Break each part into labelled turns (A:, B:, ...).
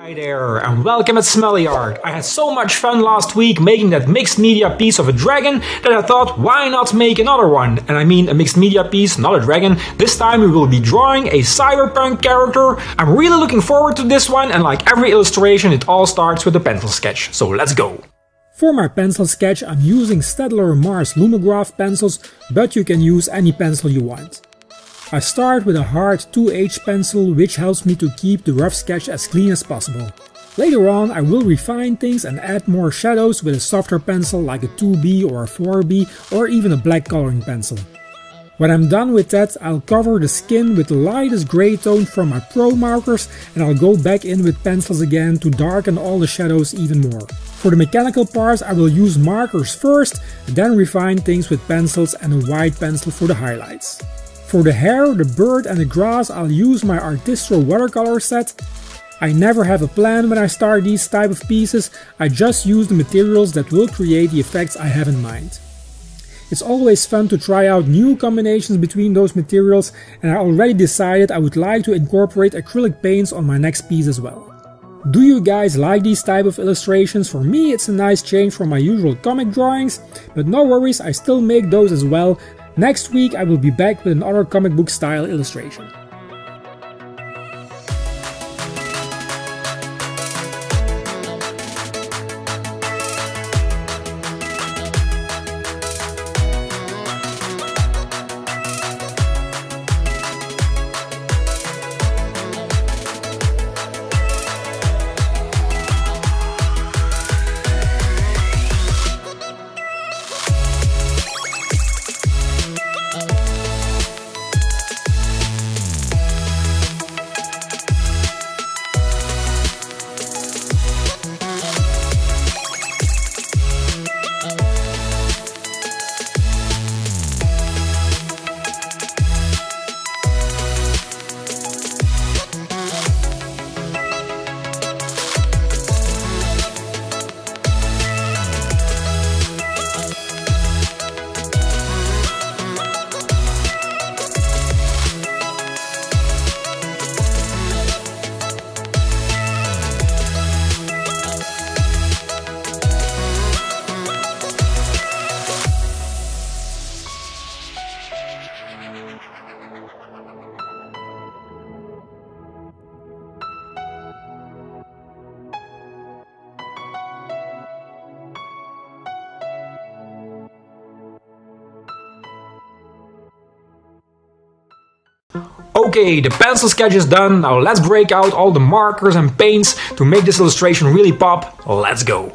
A: Hi there and welcome at Smully Art. I had so much fun last week making that mixed media piece of a dragon that I thought why not make another one. And I mean a mixed media piece, not a dragon. This time we will be drawing a Cyberpunk character. I'm really looking forward to this one, and like every illustration it all starts with a pencil sketch. So let's go. For my pencil sketch I'm using Staedler Mars Lumograph pencils, but you can use any pencil you want. I start with a hard 2H pencil, which helps me to keep the rough sketch as clean as possible. Later on I will refine things and add more shadows with a softer pencil like a 2B or a 4B or even a black coloring pencil. When I'm done with that, I'll cover the skin with the lightest grey tone from my pro markers, and I'll go back in with pencils again to darken all the shadows even more. For the mechanical parts I will use markers first, and then refine things with pencils and a white pencil for the highlights. For the hair, the bird and the grass I'll use my Artistro watercolor set. I never have a plan when I start these type of pieces, I just use the materials that will create the effects I have in mind. It's always fun to try out new combinations between those materials, and I already decided I would like to incorporate acrylic paints on my next piece as well. Do you guys like these type of illustrations? For me it's a nice change from my usual comic drawings, but no worries, I still make those as well. Next week I will be back with another comic book style illustration. Okay, the pencil sketch is done, now let's break out all the markers and paints to make this illustration really pop. Let's go!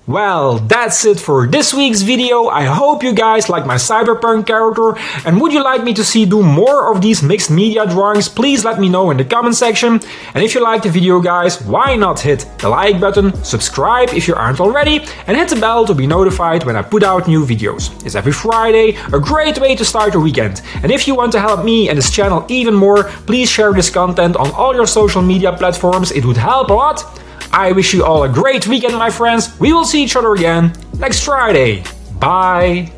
A: Well, that's it for this week's video. I hope you guys like my Cyberpunk character, and would you like me to do more of these mixed media drawings? Please let me know in the comment section. And if you liked the video guys, why not hit the like button, subscribe if you aren't already, and hit the bell to be notified when I put out new videos. It's every Friday, a great way to start your weekend. And if you want to help me and this channel even more, please share this content on all your social media platforms, it would help a lot. I wish you all a great weekend, my friends. We will see each other again next Friday. Bye.